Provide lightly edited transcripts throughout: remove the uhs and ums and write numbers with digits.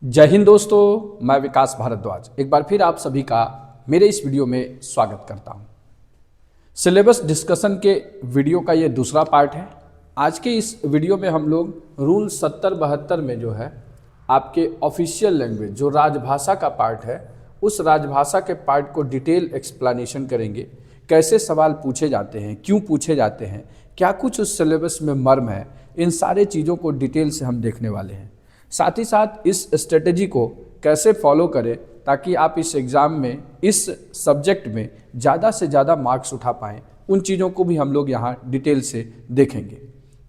जय हिंद दोस्तों, मैं विकास भारद्वाज एक बार फिर आप सभी का मेरे इस वीडियो में स्वागत करता हूं। सिलेबस डिस्कशन के वीडियो का ये दूसरा पार्ट है। आज के इस वीडियो में हम लोग रूल 70-72 में जो है आपके ऑफिशियल लैंग्वेज जो राजभाषा का पार्ट है, उस राजभाषा के पार्ट को डिटेल एक्सप्लेनेशन करेंगे। कैसे सवाल पूछे जाते हैं, क्यों पूछे जाते हैं, क्या कुछ उस सिलेबस में मर्म है, इन सारे चीज़ों को डिटेल से हम देखने वाले हैं। साथ ही साथ इस स्ट्रेटेजी को कैसे फॉलो करें ताकि आप इस एग्ज़ाम में इस सब्जेक्ट में ज़्यादा से ज़्यादा मार्क्स उठा पाएँ, उन चीज़ों को भी हम लोग यहाँ डिटेल से देखेंगे।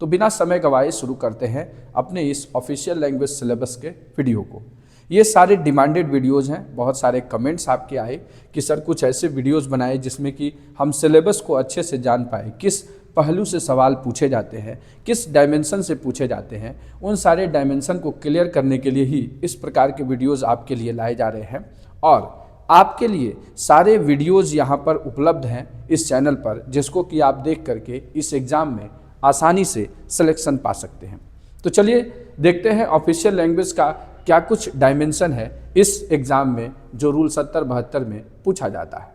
तो बिना समय गवाए शुरू करते हैं अपने इस ऑफिशियल लैंग्वेज सिलेबस के वीडियो को। ये सारे डिमांडेड वीडियोज़ हैं। बहुत सारे कमेंट्स आपके आए कि सर कुछ ऐसे वीडियोज़ बनाए जिसमें कि हम सिलेबस को अच्छे से जान पाए, किस पहलू से सवाल पूछे जाते हैं, किस डायमेंशन से पूछे जाते हैं। उन सारे डायमेंशन को क्लियर करने के लिए ही इस प्रकार के वीडियोज़ आपके लिए लाए जा रहे हैं। और आपके लिए सारे वीडियोज़ यहाँ पर उपलब्ध हैं इस चैनल पर, जिसको कि आप देख करके इस एग्ज़ाम में आसानी से सिलेक्शन पा सकते हैं। तो चलिए देखते हैं ऑफिशियल लैंग्वेज का क्या कुछ डायमेंशन है इस एग्ज़ाम में जो रूल 70-72 में पूछा जाता है।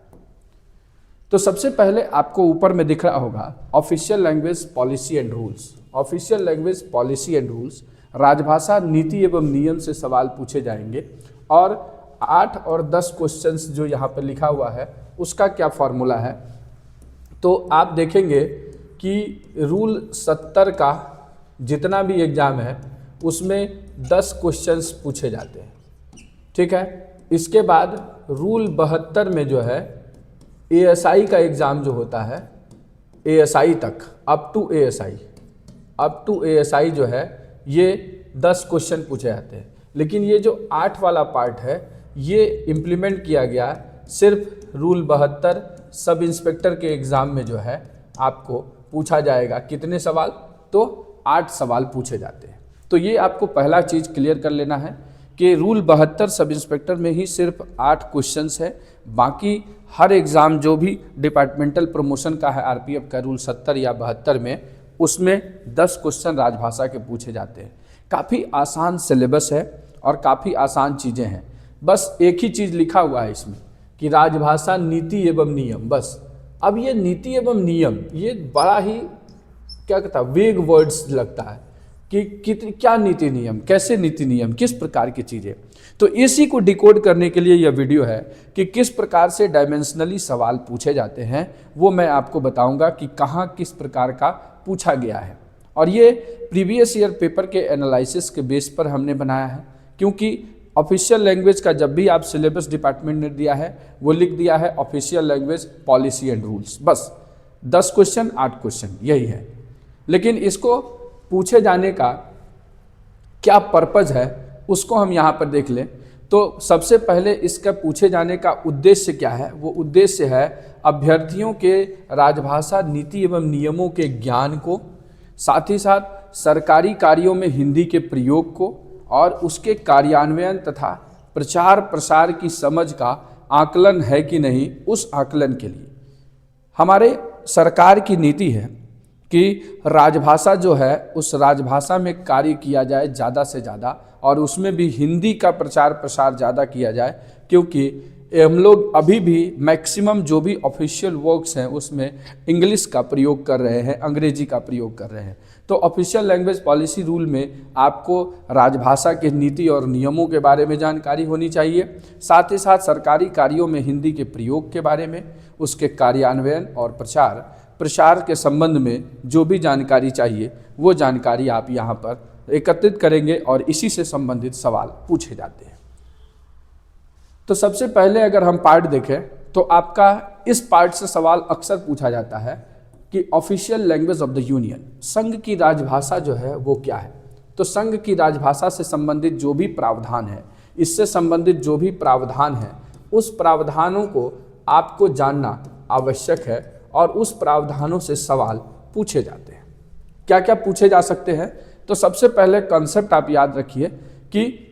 तो सबसे पहले आपको ऊपर में दिख रहा होगा official language policy and rules. Official language policy and rules, राजभाषा नीति एवं नियम से सवाल पूछे जाएंगे। और 8 और 10 क्वेश्चंस जो यहाँ पर लिखा हुआ है उसका क्या फॉर्मूला है, तो आप देखेंगे कि रूल 70 का जितना भी एग्ज़ाम है उसमें 10 क्वेश्चंस पूछे जाते हैं, ठीक है। इसके बाद रूल 72 में जो है एएसआई का एग्ज़ाम जो होता है, एएसआई तक अप टू एएसआई जो है ये 10 क्वेश्चन पूछे जाते हैं। लेकिन ये जो 8 वाला पार्ट है ये इम्प्लीमेंट किया गया सिर्फ रूल 72 सब इंस्पेक्टर के एग्ज़ाम में जो है आपको पूछा जाएगा। कितने सवाल, तो 8 सवाल पूछे जाते हैं। तो ये आपको पहला चीज़ क्लियर कर लेना है कि रूल 72 सब इंस्पेक्टर में ही सिर्फ 8 क्वेश्चंस है। बाकी हर एग्ज़ाम जो भी डिपार्टमेंटल प्रमोशन का है आरपीएफ का रूल 70 या 72 में, उसमें 10 क्वेश्चन राजभाषा के पूछे जाते हैं। काफ़ी आसान सिलेबस है और काफ़ी आसान चीज़ें हैं। बस एक ही चीज़ लिखा हुआ है इसमें कि राजभाषा नीति एवं नियम, बस। अब ये नीति एवं नियम ये बड़ा ही क्या कहता है वेग वर्ड्स लगता है कि क्या नीति नियम, कैसे नीति नियम, किस प्रकार की चीज़ें। तो इसी को डिकोड करने के लिए यह वीडियो है कि किस प्रकार से डायमेंशनली सवाल पूछे जाते हैं, वो मैं आपको बताऊंगा कि कहाँ किस प्रकार का पूछा गया है। और ये प्रीवियस ईयर पेपर के एनालिसिस के बेस पर हमने बनाया है, क्योंकि ऑफिशियल लैंग्वेज का जब भी आप सिलेबस डिपार्टमेंट ने दिया है वो लिख दिया है official language policy and rules, बस 10 क्वेश्चन 8 क्वेश्चन यही है। लेकिन इसको पूछे जाने का क्या पर्पज़ है उसको हम यहाँ पर देख लें। तो सबसे पहले इसका पूछे जाने का उद्देश्य क्या है, वो उद्देश्य है अभ्यर्थियों के राजभाषा नीति एवं नियमों के ज्ञान को, साथ ही साथ सरकारी कार्यों में हिंदी के प्रयोग को और उसके कार्यान्वयन तथा प्रचार प्रसार की समझ का आकलन है कि नहीं, उस आकलन के लिए हमारे सरकार की नीति है कि राजभाषा जो है उस राजभाषा में कार्य किया जाए ज़्यादा से ज़्यादा, और उसमें भी हिंदी का प्रचार प्रसार ज़्यादा किया जाए, क्योंकि हम लोग अभी भी मैक्सिमम जो भी ऑफिशियल वर्क्स हैं उसमें इंग्लिश का प्रयोग कर रहे हैं, अंग्रेजी का प्रयोग कर रहे हैं। तो ऑफिशियल लैंग्वेज पॉलिसी रूल में आपको राजभाषा के नीति और नियमों के बारे में जानकारी होनी चाहिए, साथ ही साथ सरकारी कार्यों में हिंदी के प्रयोग के बारे में, उसके कार्यान्वयन और प्रसार के संबंध में जो भी जानकारी चाहिए वो जानकारी आप यहाँ पर एकत्रित करेंगे और इसी से संबंधित सवाल पूछे जाते हैं। तो सबसे पहले अगर हम पार्ट देखें तो आपका इस पार्ट से सवाल अक्सर पूछा जाता है कि official language of the union, संघ की राजभाषा जो है वो क्या है। तो संघ की राजभाषा से संबंधित जो भी प्रावधान है, इससे संबंधित जो भी प्रावधान है, उस प्रावधानों को आपको जानना आवश्यक है और उस प्रावधानों से सवाल पूछे जाते हैं। क्या क्या पूछे जा सकते हैं, तो सबसे पहले कॉन्सेप्ट आप याद रखिए कि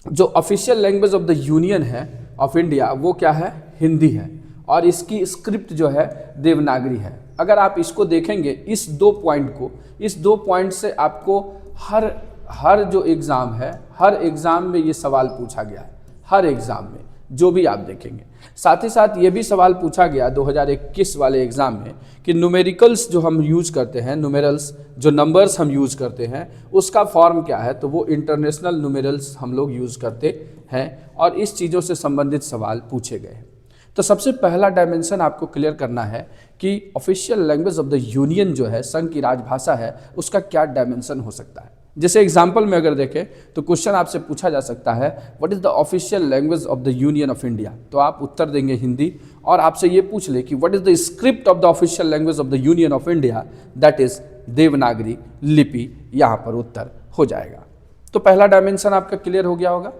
जो official language of the union है ऑफ इंडिया वो क्या है, हिंदी है, और इसकी स्क्रिप्ट जो है देवनागरी है। अगर आप इसको देखेंगे इस 2 पॉइंट को, इस 2 पॉइंट से आपको हर जो एग्ज़ाम है, हर एग्ज़ाम में ये सवाल पूछा गया है, हर एग्ज़ाम में जो भी आप देखेंगे। साथ ही साथ ये भी सवाल पूछा गया 2021 वाले एग्ज़ाम में कि न्यूमेरिकल्स जो हम यूज़ करते हैं, न्यूमेरल्स जो नंबर्स हम यूज़ करते हैं उसका फॉर्म क्या है, तो वो इंटरनेशनल न्यूमेरल्स हम लोग यूज़ करते हैं और इस चीज़ों से संबंधित सवाल पूछे गए हैं। तो सबसे पहला डायमेंशन आपको क्लियर करना है कि official language of the union जो है, संघ की राजभाषा है, उसका क्या डायमेंशन हो सकता है। जैसे एग्जाम्पल में अगर देखें तो क्वेश्चन आपसे पूछा जा सकता है what is the official language of the union of India, तो आप उत्तर देंगे हिंदी, और आपसे ये पूछ ले कि what is the script of the official language of the union of India, that is Devanagari लिपि, यहाँ पर उत्तर हो जाएगा। तो पहला डायमेंशन आपका क्लियर हो गया होगा।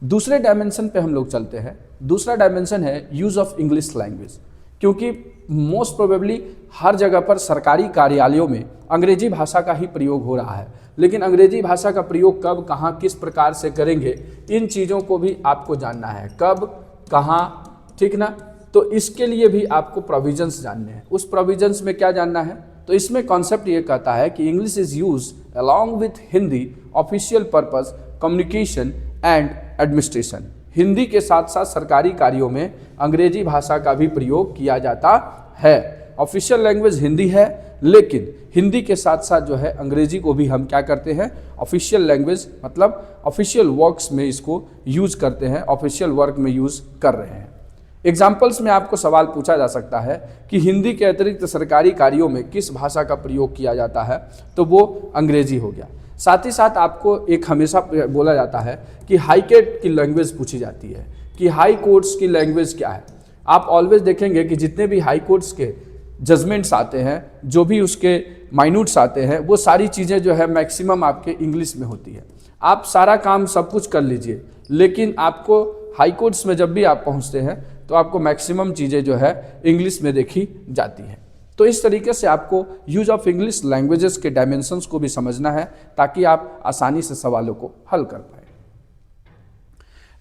दूसरे डायमेंशन पे हम लोग चलते हैं। दूसरा डायमेंशन है यूज़ ऑफ इंग्लिश लैंग्वेज, क्योंकि मोस्ट प्रोबेबली हर जगह पर सरकारी कार्यालयों में अंग्रेजी भाषा का ही प्रयोग हो रहा है, लेकिन अंग्रेजी भाषा का प्रयोग कब, कहाँ, किस प्रकार से करेंगे, इन चीज़ों को भी आपको जानना है, कब, कहाँ, ठीक ना। तो इसके लिए भी आपको प्रोविजंस जानने हैं। उस प्रोविजंस में क्या जानना है, तो इसमें कॉन्सेप्ट ये कहता है कि English is use along with Hindi official purpose communication and administration. Hindi के साथ साथ सरकारी कार्यों में अंग्रेजी भाषा का भी प्रयोग किया जाता है। ऑफिशियल लैंग्वेज हिंदी है, लेकिन हिंदी के साथ साथ जो है अंग्रेजी को भी हम क्या करते हैं, ऑफिशियल लैंग्वेज मतलब ऑफिशियल वर्क्स में इसको यूज़ करते हैं, ऑफिशियल वर्क में यूज़ कर रहे हैं। एग्जाम्पल्स में आपको सवाल पूछा जा सकता है कि हिंदी के अतिरिक्त सरकारी कार्यों में किस भाषा का प्रयोग किया जाता है, तो वो अंग्रेजी हो गया। साथ ही साथ आपको एक हमेशा बोला जाता है कि हाई कोर्ट की लैंग्वेज पूछी जाती है कि हाई कोर्ट्स की लैंग्वेज क्या है। आप ऑलवेज देखेंगे कि जितने भी हाई कोर्ट्स के जजमेंट्स आते हैं, जो भी उसके माइन्यूट्स आते हैं, वो सारी चीज़ें जो है मैक्सिमम आपके इंग्लिश में होती है। आप सारा काम सब कुछ कर लीजिए, लेकिन आपको हाई कोर्ट्स में जब भी आप पहुंचते हैं तो आपको मैक्सिमम चीज़ें जो है इंग्लिश में देखी जाती हैं। तो इस तरीके से आपको यूज ऑफ इंग्लिश लैंग्वेजेस के डायमेंशंस को भी समझना है ताकि आप आसानी से सवालों को हल कर पाए।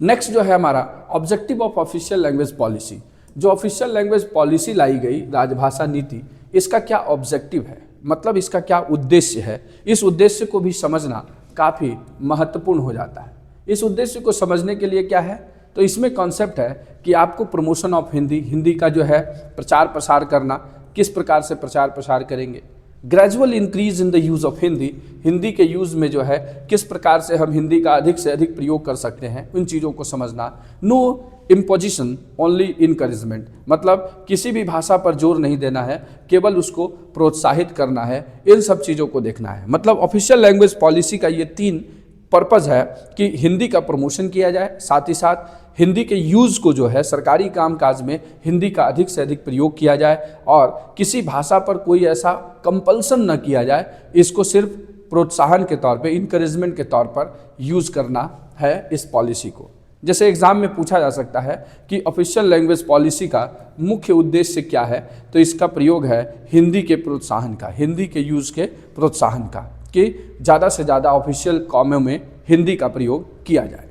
नेक्स्ट जो है हमारा objective of official language policy. जो ऑफिशियल लैंग्वेज पॉलिसी लाई गई, राजभाषा नीति, इसका क्या ऑब्जेक्टिव है, मतलब इसका क्या उद्देश्य है, इस उद्देश्य को भी समझना काफ़ी महत्वपूर्ण हो जाता है। इस उद्देश्य को समझने के लिए क्या है, तो इसमें कॉन्सेप्ट है कि आपको प्रमोशन ऑफ हिंदी, हिंदी का जो है प्रचार प्रसार करना, किस प्रकार से प्रचार प्रसार करेंगे। Gradual increase in the use of Hindi, Hindi के यूज़ में जो है किस प्रकार से हम हिंदी का अधिक से अधिक प्रयोग कर सकते हैं, उन चीज़ों को समझना। नो इम्पोजिशन ओनली इनकरेजमेंट, मतलब किसी भी भाषा पर जोर नहीं देना है, केवल उसको प्रोत्साहित करना है, इन सब चीज़ों को देखना है। मतलब ऑफिशियल लैंग्वेज पॉलिसी का ये 3 पर्पज़ है कि हिंदी का प्रमोशन किया जाए, साथ ही साथ हिंदी के यूज़ को जो है सरकारी कामकाज में हिंदी का अधिक से अधिक प्रयोग किया जाए, और किसी भाषा पर कोई ऐसा कंपल्सन न किया जाए, इसको सिर्फ प्रोत्साहन के तौर पे, इनकरेजमेंट के तौर पर यूज़ करना है इस पॉलिसी को। जैसे एग्ज़ाम में पूछा जा सकता है कि ऑफिशियल लैंग्वेज पॉलिसी का मुख्य उद्देश्य क्या है, तो इसका प्रयोग है हिंदी के प्रोत्साहन का, हिंदी के यूज़ के प्रोत्साहन का, कि ज़्यादा से ज़्यादा ऑफिशियल कामों में हिंदी का प्रयोग किया जाए।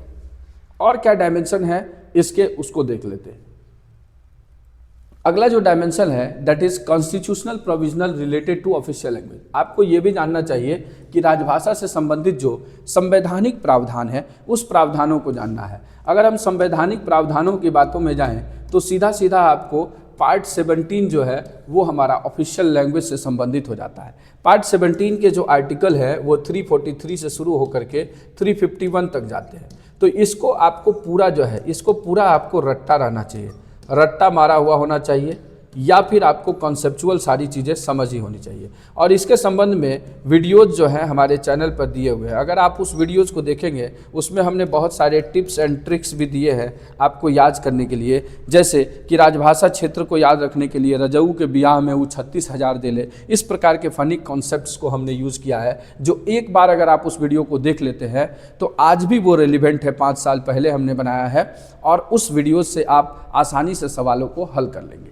और क्या डायमेंशन है इसके, उसको देख लेते हैं। अगला जो डायमेंशन है that is constitutional provisional related to official language. आपको ये भी जानना चाहिए कि राजभाषा से संबंधित जो संवैधानिक प्रावधान है, उस प्रावधानों को जानना है। अगर हम संवैधानिक प्रावधानों की बातों में जाएं तो सीधा सीधा आपको पार्ट 17 जो है वो हमारा ऑफिशियल लैंग्वेज से संबंधित हो जाता है। पार्ट 17 के जो आर्टिकल है वो 343 से शुरू होकर के 351 तक जाते हैं। तो इसको आपको पूरा जो है, इसको पूरा आपको रट्टा रहना चाहिए, रट्टा मारा हुआ होना चाहिए, या फिर आपको कॉन्सेप्चुअल सारी चीज़ें समझ ही होनी चाहिए। और इसके संबंध में वीडियोज़ जो हैं हमारे चैनल पर दिए हुए हैं, अगर आप उस वीडियोज़ को देखेंगे उसमें हमने बहुत सारे टिप्स एंड ट्रिक्स भी दिए हैं आपको याद करने के लिए। जैसे कि राजभाषा क्षेत्र को याद रखने के लिए रजऊ के ब्याह में वो 36,000 दे ले, इस प्रकार के फनी कॉन्सेप्ट्स को हमने यूज़ किया है, जो एक बार अगर आप उस वीडियो को देख लेते हैं तो आज भी वो रेलिवेंट है, 5 साल पहले हमने बनाया है, और उस वीडियो से आप आसानी से सवालों को हल कर लेंगे।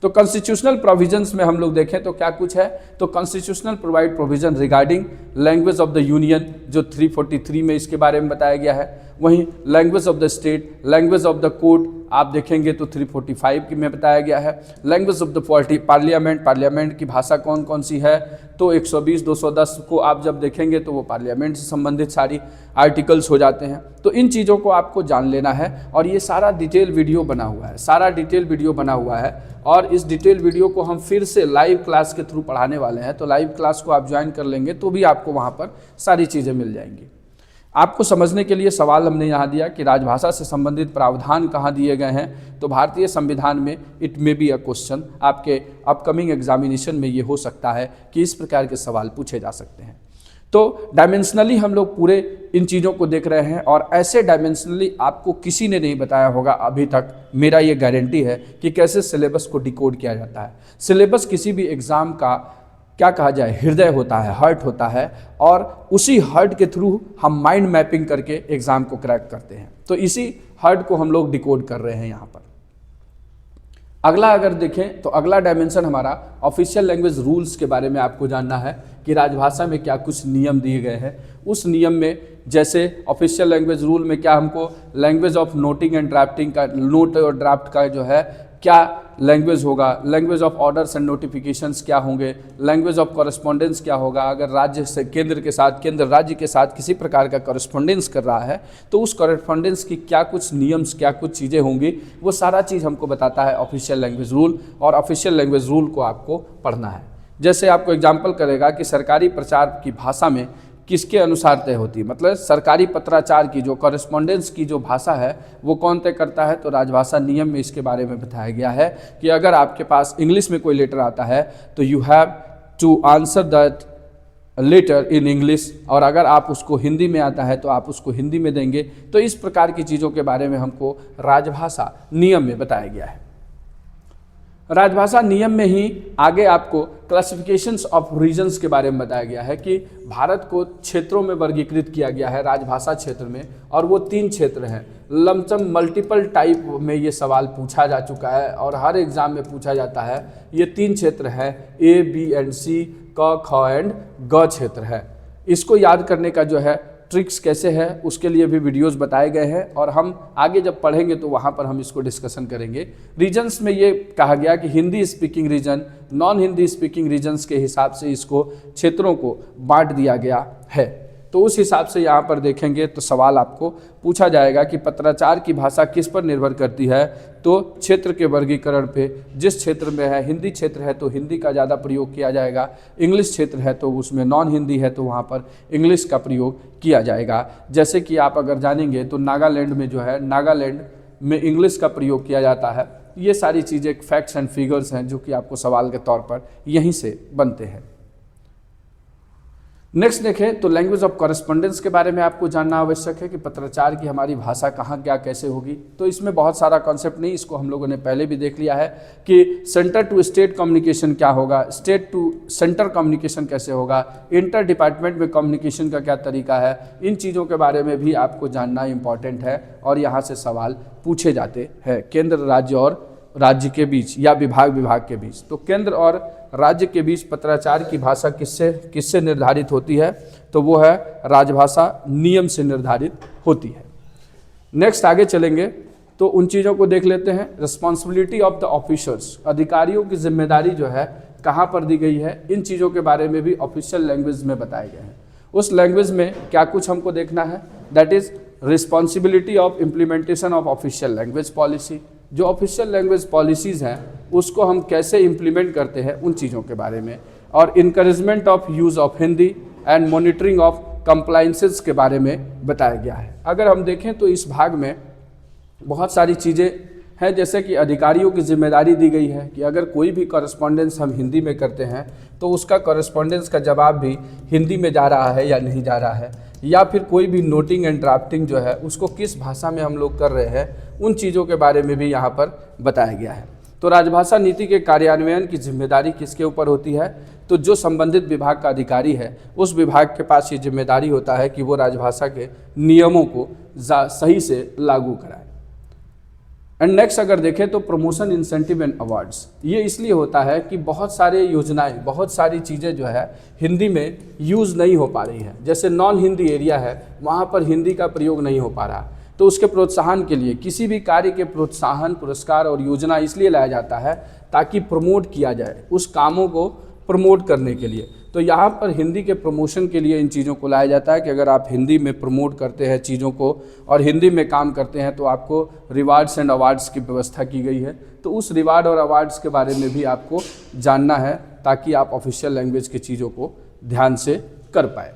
तो कॉन्स्टिट्यूशनल प्रोविजंस में हम लोग देखें तो क्या कुछ है, तो constitutional provide provision regarding language of the union, जो 343 में इसके बारे में बताया गया है। वहीं language of the state, language of the court आप देखेंगे तो 345 की में बताया गया है। Language of the parliament, parliament की भाषा कौन कौन सी है, तो 120 210 को आप जब देखेंगे तो वो पार्लियामेंट से संबंधित सारी आर्टिकल्स हो जाते हैं। तो इन चीज़ों को आपको जान लेना है और ये सारा डिटेल वीडियो बना हुआ है, सारा डिटेल वीडियो बना हुआ है और इस डिटेल वीडियो को हम फिर से लाइव क्लास के थ्रू पढ़ाने वाले हैं। तो लाइव क्लास को आप ज्वाइन कर लेंगे तो भी आपको वहाँ पर सारी चीज़ें मिल जाएंगी। आपको समझने के लिए सवाल हमने यहाँ दिया कि राजभाषा से संबंधित प्रावधान कहाँ दिए गए हैं, तो भारतीय संविधान में it may be a question, आपके अपकमिंग एग्जामिनेशन में ये हो सकता है कि इस प्रकार के सवाल पूछे जा सकते हैं। तो डायमेंशनली हम लोग पूरे इन चीज़ों को देख रहे हैं और ऐसे डायमेंशनली आपको किसी ने नहीं बताया होगा अभी तक, मेरा ये गारंटी है कि कैसे सिलेबस को डिकोड किया जाता है। सिलेबस किसी भी एग्ज़ाम का क्या कहा जाए हृदय होता है, हार्ट होता है और उसी हार्ट के थ्रू हम माइंड मैपिंग करके एग्ज़ाम को क्रैक करते हैं। तो इसी हार्ट को हम लोग डिकोड कर रहे हैं यहाँ पर। अगला अगर देखें तो अगला डायमेंशन हमारा ऑफिशियल लैंग्वेज रूल्स के बारे में आपको जानना है कि राजभाषा में क्या कुछ नियम दिए गए हैं। उस नियम में जैसे ऑफिशियल लैंग्वेज रूल में क्या हमको language of noting and drafting का, नोट और ड्राफ्ट का जो है क्या लैंग्वेज होगा, language of orders and notifications क्या होंगे, लैंग्वेज ऑफ कॉरेस्पॉन्डेंस क्या होगा। अगर राज्य से केंद्र के साथ, केंद्र राज्य के साथ किसी प्रकार का कॉरेस्पॉन्डेंस कर रहा है तो उस कॉरेस्पॉन्डेंस की क्या कुछ नियम्स, क्या कुछ चीज़ें होंगी, वो सारा चीज़ हमको बताता है ऑफिशियल लैंग्वेज रूल। और ऑफिशियल लैंग्वेज रूल को आपको पढ़ना है। जैसे आपको एग्जाम्पल करेगा कि सरकारी प्रचार की भाषा में किसके अनुसार तय होती है, मतलब सरकारी पत्राचार की जो कॉरेस्पॉन्डेंस की जो भाषा है वो कौन तय करता है, तो राजभाषा नियम में इसके बारे में बताया गया है कि अगर आपके पास इंग्लिश में कोई लेटर आता है तो you have to answer that letter in English, और अगर आप उसको हिंदी में आता है तो आप उसको हिंदी में देंगे। तो इस प्रकार की चीज़ों के बारे में हमको राजभाषा नियम में बताया गया है। राजभाषा नियम में ही आगे आपको क्लासिफिकेशंस ऑफ रीजन्स के बारे में बताया गया है कि भारत को क्षेत्रों में वर्गीकृत किया गया है राजभाषा क्षेत्र में, और वो 3 क्षेत्र हैं। लमसम मल्टीपल टाइप में ये सवाल पूछा जा चुका है और हर एग्जाम में पूछा जाता है। ये 3 क्षेत्र हैं, ए, बी एंड सी, क, ख एंड ग क्षेत्र है। इसको याद करने का जो है ट्रिक्स कैसे है उसके लिए भी वीडियोस बताए गए हैं और हम आगे जब पढ़ेंगे तो वहाँ पर हम इसको डिस्कशन करेंगे। रीजन्स में ये कहा गया कि Hindi speaking region, non Hindi speaking regions के हिसाब से इसको क्षेत्रों को बांट दिया गया है। तो उस हिसाब से यहाँ पर देखेंगे तो सवाल आपको पूछा जाएगा कि पत्राचार की भाषा किस पर निर्भर करती है, तो क्षेत्र के वर्गीकरण पे। जिस क्षेत्र में है, हिंदी क्षेत्र है तो हिंदी का ज़्यादा प्रयोग किया जाएगा, इंग्लिश क्षेत्र है तो उसमें नॉन हिंदी है तो वहाँ पर इंग्लिश का प्रयोग किया जाएगा। जैसे कि आप अगर जानेंगे तो नागालैंड में जो है, नागालैंड में इंग्लिश का प्रयोग किया जाता है। ये सारी चीज़ें फैक्ट्स एंड फिगर्स हैं जो कि आपको सवाल के तौर पर यहीं से बनते हैं। नेक्स्ट देखें तो लैंग्वेज ऑफ कॉरेस्पॉन्डेंस के बारे में आपको जानना आवश्यक है कि पत्राचार की हमारी भाषा कहाँ क्या कैसे होगी। तो इसमें बहुत सारा कॉन्सेप्ट नहीं, इसको हम लोगों ने पहले भी देख लिया है कि सेंटर टू स्टेट कम्युनिकेशन क्या होगा, स्टेट टू सेंटर कम्युनिकेशन कैसे होगा, इंटर डिपार्टमेंट में कम्युनिकेशन का क्या तरीका है। इन चीज़ों के बारे में भी आपको जानना इम्पॉर्टेंट है और यहाँ से सवाल पूछे जाते हैं केंद्र, राज्य और राज्य के बीच या विभाग के बीच। तो केंद्र और राज्य के बीच पत्राचार की भाषा किससे निर्धारित होती है, तो वो है राजभाषा नियम से निर्धारित होती है। नेक्स्ट आगे चलेंगे तो उन चीज़ों को देख लेते हैं। रिस्पॉन्सिबिलिटी ऑफ द ऑफिसर्स, अधिकारियों की जिम्मेदारी जो है कहाँ पर दी गई है, इन चीज़ों के बारे में भी ऑफिशियल लैंग्वेज में बताए गए हैं। उस लैंग्वेज में क्या कुछ हमको देखना है, that is responsibility of implementation of official language policy. जो ऑफिशियल लैंग्वेज पॉलिसीज़ हैं उसको हम कैसे इम्प्लीमेंट करते हैं उन चीज़ों के बारे में, और encouragement of use of Hindi and monitoring of compliances के बारे में बताया गया है। अगर हम देखें तो इस भाग में बहुत सारी चीज़ें हैं, जैसे कि अधिकारियों की जिम्मेदारी दी गई है कि अगर कोई भी कॉरेस्पॉन्डेंस हम हिंदी में करते हैं तो उसका कॉरेस्पॉन्डेंस का जवाब भी हिंदी में जा रहा है या नहीं जा रहा है, या फिर कोई भी नोटिंग एंड ड्राफ्टिंग जो है उसको किस भाषा में हम लोग कर रहे हैं, उन चीज़ों के बारे में भी यहाँ पर बताया गया है। तो राजभाषा नीति के कार्यान्वयन की जिम्मेदारी किसके ऊपर होती है, तो जो संबंधित विभाग का अधिकारी है उस विभाग के पास ये जिम्मेदारी होता है कि वो राजभाषा के नियमों को सही से लागू कराए। एंड नेक्स्ट अगर देखें तो प्रमोशन इंसेंटिव एंड अवार्ड्स, ये इसलिए होता है कि बहुत सारे योजनाएं, बहुत सारी चीज़ें जो है हिंदी में यूज़ नहीं हो पा रही है। जैसे नॉन हिंदी एरिया है, वहाँ पर हिंदी का प्रयोग नहीं हो पा रहा, तो उसके प्रोत्साहन के लिए किसी भी कार्य के प्रोत्साहन, पुरस्कार और योजना इसलिए लाया जाता है ताकि प्रमोट किया जाए, उस कामों को प्रमोट करने के लिए। तो यहाँ पर हिंदी के प्रमोशन के लिए इन चीज़ों को लाया जाता है कि अगर आप हिंदी में प्रमोट करते हैं चीज़ों को और हिंदी में काम करते हैं तो आपको रिवार्ड्स एंड अवार्ड्स की व्यवस्था की गई है। तो उस रिवार्ड और अवार्ड्स के बारे में भी आपको जानना है ताकि आप ऑफिशियल लैंग्वेज की चीज़ों को ध्यान से कर पाए।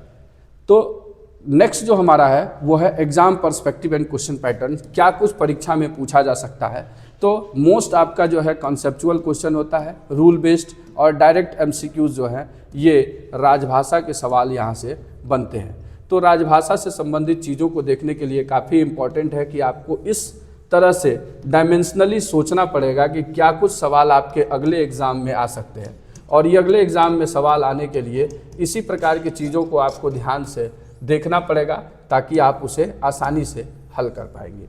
तो नेक्स्ट जो हमारा है वो है exam perspective and question pattern. क्या कुछ परीक्षा में पूछा जा सकता है? तो मोस्ट आपका जो है कॉन्सेप्चुअल क्वेश्चन होता है, रूल बेस्ड, और डायरेक्ट एमसीक्यूज जो है ये राजभाषा के सवाल यहाँ से बनते हैं। तो राजभाषा से संबंधित चीज़ों को देखने के लिए काफ़ी इम्पॉर्टेंट है कि आपको इस तरह से डायमेंशनली सोचना पड़ेगा कि क्या कुछ सवाल आपके अगले एग्ज़ाम में आ सकते हैं, और ये अगले एग्ज़ाम में सवाल आने के लिए इसी प्रकार की चीज़ों को आपको ध्यान से देखना पड़ेगा ताकि आप उसे आसानी से हल कर पाएंगे।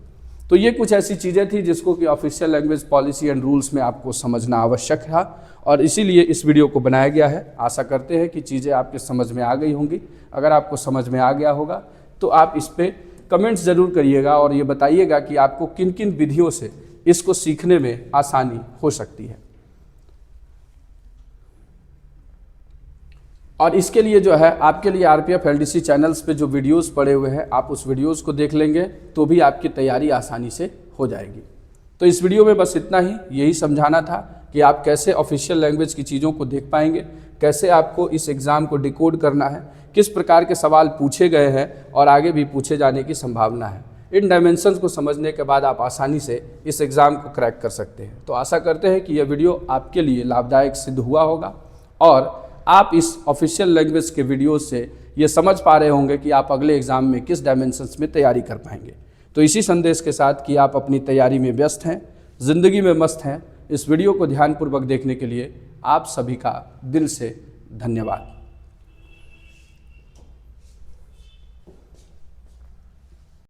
तो ये कुछ ऐसी चीज़ें थी जिसको कि official language policy and rules में आपको समझना आवश्यक था, और इसीलिए इस वीडियो को बनाया गया है। आशा करते हैं कि चीज़ें आपके समझ में आ गई होंगी। अगर आपको समझ में आ गया होगा तो आप इस पर कमेंट्स ज़रूर करिएगा और ये बताइएगा कि आपको किन किन विधियों से इसको सीखने में आसानी हो सकती है। और इसके लिए जो है आपके लिए आरपीएफ एलडीसी चैनल्स पे जो वीडियोस पड़े हुए हैं, आप उस वीडियोस को देख लेंगे तो भी आपकी तैयारी आसानी से हो जाएगी। तो इस वीडियो में बस इतना ही, यही समझाना था कि आप कैसे ऑफिशियल लैंग्वेज की चीज़ों को देख पाएंगे, कैसे आपको इस एग्ज़ाम को डिकोड करना है, किस प्रकार के सवाल पूछे गए हैं और आगे भी पूछे जाने की संभावना है। इन डायमेंशंस को समझने के बाद आप आसानी से इस एग्ज़ाम को क्रैक कर सकते हैं। तो आशा करते हैं कि यह वीडियो आपके लिए लाभदायक सिद्ध हुआ होगा और आप इस ऑफिशियल लैंग्वेज के वीडियो से ये समझ पा रहे होंगे कि आप अगले एग्ज़ाम में किस डायमेंशंस में तैयारी कर पाएंगे। तो इसी संदेश के साथ कि आप अपनी तैयारी में व्यस्त हैं, ज़िंदगी में मस्त हैं, इस वीडियो को ध्यानपूर्वक देखने के लिए आप सभी का दिल से धन्यवाद।